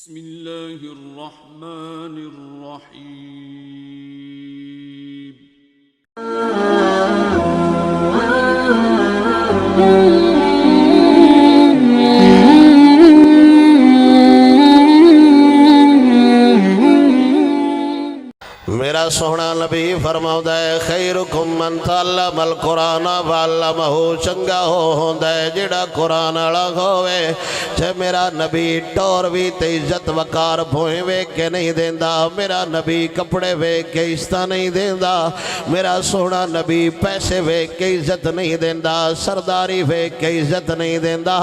بسم اللہ الرحمن الرحیم میرا سونا نبی فرماؤں ہے خیرکم من تعلم القرآن وعلمہ چنگا ہوندہ ہے جڑا قرآن الگ ہوئے چھے میرا نبی ٹور بھی تے عزت وقار بھوئیں وے کے نہیں دیندہ میرا نبی کپڑے وے کے عزت نہیں دیندہ میرا سونا نبی پیسے وے کے عزت نہیں دیندہ سرداری وے کے عزت نہیں دیندہ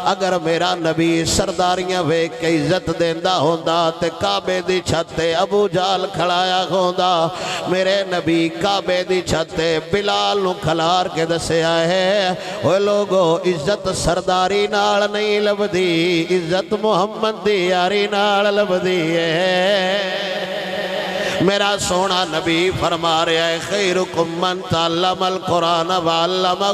اگر میرا نبی سرداریاں وے کے عزت دیندہ ہوندہ تے کعبے دی چھتے ابو جال کھڑایا ہوندہ میرے نبی کعبے دی چھتے بلال نو کھلار کے دسے آئے اوہ لوگو عزت سرداری نال نہیں لبدی عزت محمد دی یاری نال لبدی ہے میرا سونا نبی فرما رہا ہے خیرکم من تعلم القرآن وعلمہ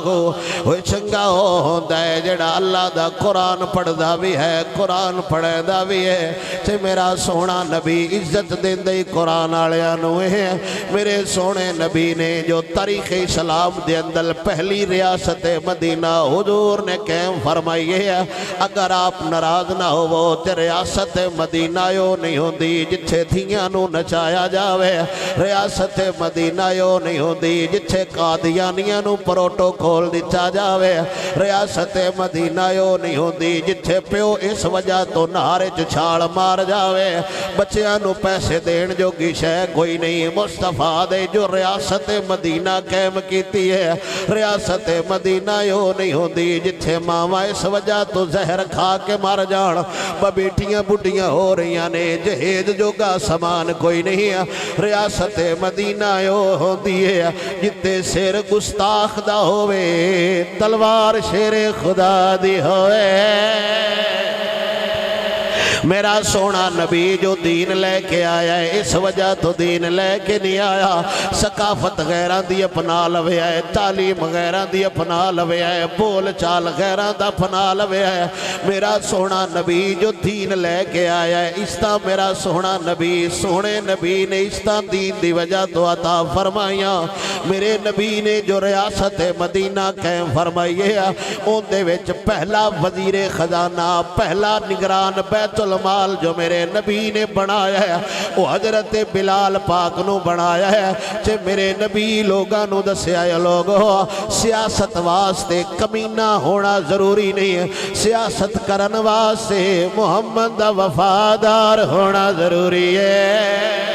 وہ چنگا ہوندہ ہے جڑا اللہ دا قرآن پڑھ دا بھی ہے قرآن پڑھے دا بھی ہے چھے میرا سونا نبی عزت دین دے قرآن آلیاں نوے ہیں میرے سونے نبی نے جو تاریخ اسلام دے اندر پہلی ریاست مدینہ حضور نے قائم فرمائی ہے اگر آپ ناراض نہ ہو وہ تے ریاست مدینہ یو نہیں ہوندی جتھے تھیاں نو نچایا جاوے ریاست مدینہ یو نہیں ہوندی جتھے قادیانیاں نو پروٹوکول دتا جاوے ریاست مدینہ یو نہیں ہوندی جتھے پیو اس وجہ تو نہارے چھاڑ مار جاوے بچیاں نو پیسے دین جو کی شے کوئی نہیں مصطفیٰ دے جو ریاست مدینہ قائم کیتی ہے ریاست مدینہ یو نہیں ہوندی جتھے ماما اس وجہ تو زہر کھا کے مار جان بیٹیاں بڑھیاں ہو رہیاں نے جہیز جو کا سامان کوئی نہیں ہے ریاست مدینہ یو ہوندی ہے جتے سیر گستاخ دا ہوئے تلوار شیر خدا دی ہوئے میرا سونا نبی جو دین لے کے آیا ہے اس وجہ تو دین لے کے نہیں آیا ثقافت غیران دی اپنا لوے آئے تعلیم غیران دی اپنا لوے آئے بول چال غیران دا اپنا لوے آئے میرا سونا نبی جو دین لے کے آیا ہے استا میرا سونا نبی سونے نبی نے استا دین دی وجہ تو عطا فرمائیاں میرے نبی نے جو ریاست مدینہ قائم فرمائی ہے ان دے وچ پہلا وزیر خزانہ پہلا نگران بیت المال جو میرے نبی نے بنایا ہے وہ حضرت بلال پاک نو بنایا ہے چھے میرے نبی لوگاں نو دسیا ہے لوگو سیاست واسطے کمینہ ہونا ضروری نہیں ہے سیاست کرن واسطے محمد دا وفادار ہونا ضروری ہے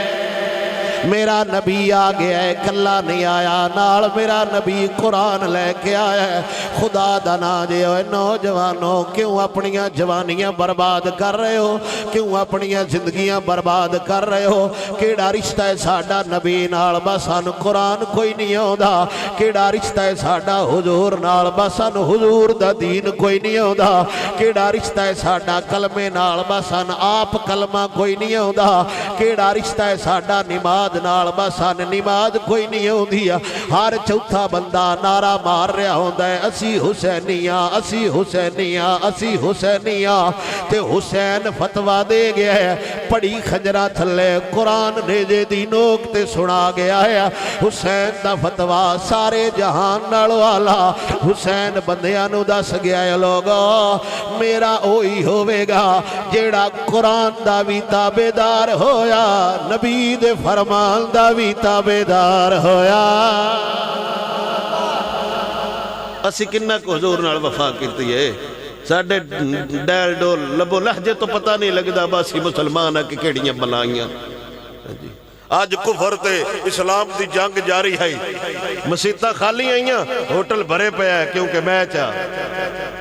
میرا نبی آگے ہے کلا نہیں آیا نال میرا نبی قرآن لے کے آیا ہے خدا دانا جے ہوئے نوجوانوں کیوں اپنیاں جوانیاں برباد کر رہے ہو کیوں اپنیاں زندگیاں برباد کر رہے ہو کیڑا رشتہ ہے ساڑھا نبی نال بسان قرآن کوئی نہیں ہوندہ کیڑا رشتہ ہے ساڑھا حضور نال بسان حضور دا دین کوئی نہیں ہوندہ کیڑا رشتہ ہے ساڑھا کلمے نال بسان آپ کلمہ کوئی نہیں ہوندہ کیڑا رشتہ ہے ساڑھا نماز نال بسان نماز کوئی نہیں ہوندی ہر چوتھا بندہ نعرہ مار رہا ہوندہ ہے اسی حسینیاں اسی حسینیاں اسی حسینیاں تے حسین فتوہ دے گیا ہے پڑی خجرہ تھلے قرآن نیجے دی نوک تے سنا گیا ہے حسین دا فتوہ سارے جہان نال والا حسین بندیاں نو دس گیا ہے لوگو میرا اوہی ہوئے گا جیڑا قرآن دا بھی تابدار ہویا نبی دے فرمان دا بھی تابدار ہویا اسی کنہ کو حضور نال وفا کیتی ہے ساڑھے ڈیل ڈول لبو لہجے تو پتہ نہیں لگدا باسی مسلمان ہے کہ کیڑیاں بلائیاں آج کفر تے اسلام دی جنگ جاری ہے مسیطہ خالی آئیاں ہوٹل بھرے پہ ہے کیونکہ میچ ہے